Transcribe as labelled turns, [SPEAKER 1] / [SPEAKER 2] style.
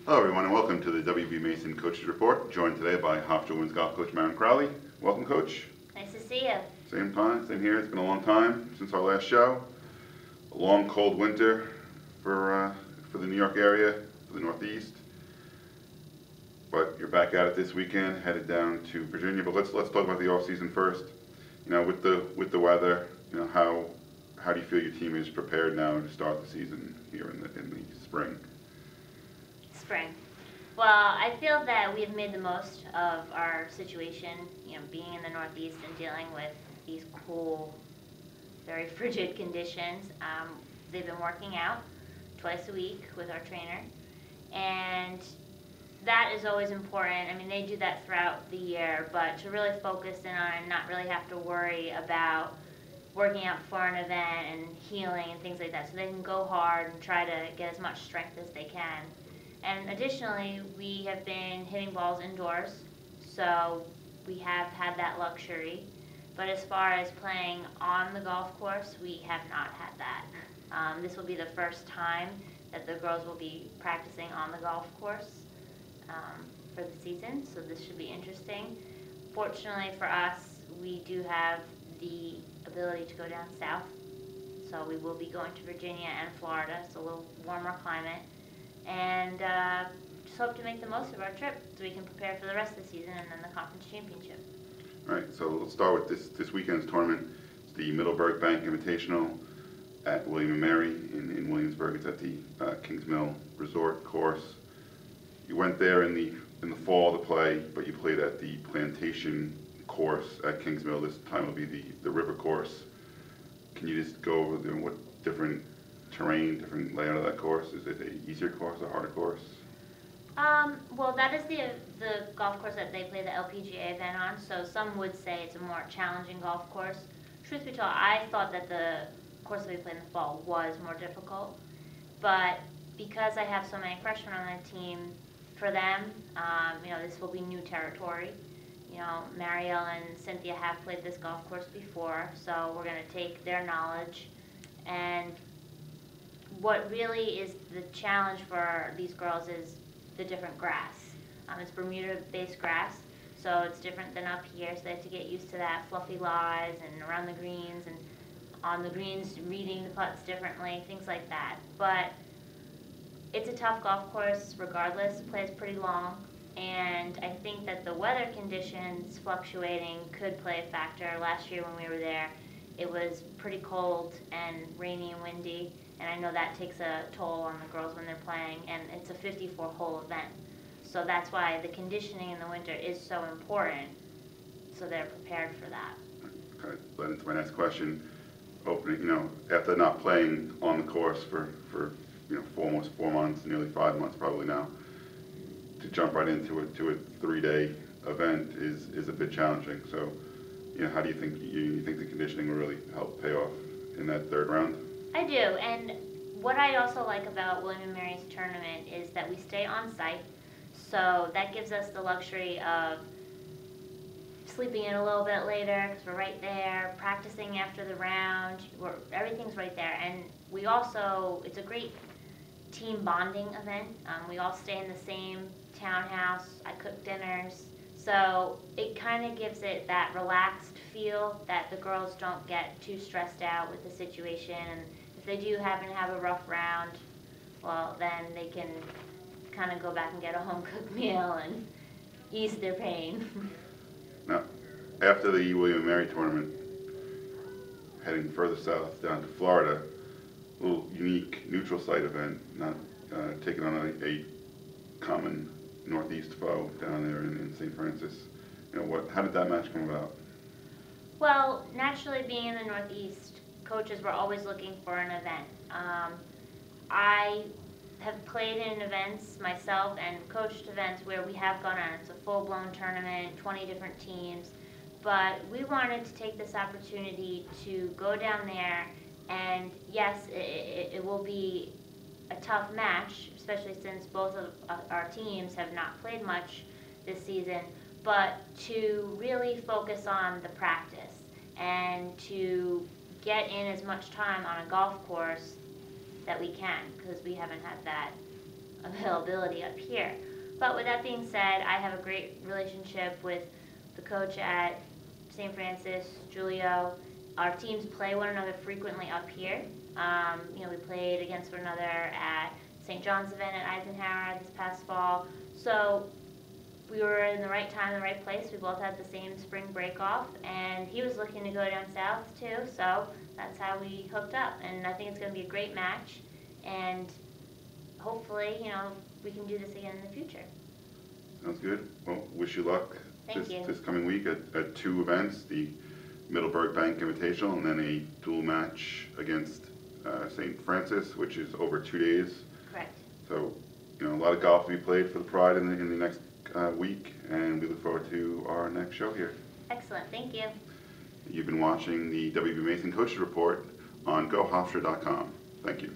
[SPEAKER 1] Hello everyone and welcome to the WB Mason Coaches Report, joined today by Hofstra Women's Golf Coach Maren Crowley. Welcome, Coach.
[SPEAKER 2] Nice to see you.
[SPEAKER 1] Same time, same here. It's been a long time since our last show. A long, cold winter for the New York area, for the Northeast. But you're back at it this weekend, headed down to Virginia. But let's talk about the off season first. You know, with the weather, you know, how do you feel your team is prepared now to start the season here in the spring?
[SPEAKER 2] Spring. Well, I feel that we have made the most of our situation, you know, being in the Northeast and dealing with these cool, very frigid conditions. They've been working out twice a week with our trainer, and that is always important. I mean, they do that throughout the year, but to really focus in on and not really have to worry about working out for an event and healing and things like that, so they can go hard and try to get as much strength as they can. And additionally, we have been hitting balls indoors, so we have had that luxury. But as far as playing on the golf course, we have not had that. This will be the first time that the girls will be practicing on the golf course for the season, so this should be interesting. Fortunately for us, we do have the ability to go down south, so we will be going to Virginia and Florida, so a little warmer climate. And just hope to make the most of our trip so we can prepare for the rest of the season and then the conference championship.
[SPEAKER 1] All right, so let's start with this weekend's tournament. It's the Middleburg Bank Invitational at William & Mary in Williamsburg. It's at the Kings Mill Resort course. You went there in the fall to play, but you played at the Plantation course at Kings Mill. This time will be the river course. Can you just go over what different terrain, different layout of that course? Is it an easier course, a harder course?
[SPEAKER 2] Well, that is the golf course that they play the LPGA event on, so some would say it's a more challenging golf course. Truth be told, I thought that the course that we played in the fall was more difficult, but because I have so many freshmen on the team, for them, you know, this will be new territory. You know, Marielle and Cynthia have played this golf course before, so we're going to take their knowledge. And what really is the challenge for these girls is the different grass. It's Bermuda-based grass, so it's different than up here, so they have to get used to that, fluffy lies and around the greens, and on the greens reading the putts differently, things like that. But it's a tough golf course regardless. It plays pretty long, and I think that the weather conditions fluctuating could play a factor. Last year when we were there, it was pretty cold and rainy and windy, and I know that takes a toll on the girls when they're playing, and it's a 54-hole event. So that's why the conditioning in the winter is so important, so they're prepared for that.
[SPEAKER 1] Okay, led into my next question. Opening, you know, after not playing on the course for you know, for almost 4 months, nearly 5 months probably now, to jump right into a 3-day event is a bit challenging. So, you know, how do you think the conditioning will really help pay off in that third round?
[SPEAKER 2] I do, and what I also like about William & Mary's tournament is that we stay on site, so that gives us the luxury of sleeping in a little bit later because we're right there, practicing after the round, everything's right there. And we also, it's a great team bonding event. We all stay in the same townhouse, I cook dinners, so it kind of gives it that relaxed feel that the girls don't get too stressed out with the situation, and if they do happen to have a rough round, well, then they can kind of go back and get a home-cooked meal and ease their pain.
[SPEAKER 1] Now, after the William & Mary tournament, heading further south down to Florida, a little unique neutral site event, not taking on a common Northeast foe down there in St. Francis. You know, how did that match come about?
[SPEAKER 2] Well, naturally being in the Northeast, coaches were always looking for an event. I have played in events myself and coached events where we have gone on. It's a full-blown tournament, 20 different teams, but we wanted to take this opportunity to go down there, and yes, it will be a tough match, especially since both of our teams have not played much this season, but to really focus on the practice and to get in as much time on a golf course that we can, because we haven't had that availability up here. But with that being said, I have a great relationship with the coach at St. Francis, Julio. Our teams play one another frequently up here. We played against one another at St. John's event at Eisenhower this past fall. So we were in the right time, the right place. We both had the same spring break off, and he was looking to go down south too. So that's how we hooked up, and I think it's going to be a great match. And hopefully, we can do this again in the future.
[SPEAKER 1] Sounds good. Well, wish you luck
[SPEAKER 2] Thank you.
[SPEAKER 1] this coming week at two events, the Middleburg Bank Invitational and then a dual match against St. Francis, which is over 2 days.
[SPEAKER 2] Correct.
[SPEAKER 1] So, a lot of golf to be played for the Pride in the next week, and we look forward to our next show here.
[SPEAKER 2] Excellent. Thank you.
[SPEAKER 1] You've been watching the WB Mason Coaches Report on GoHofstra.com. Thank you.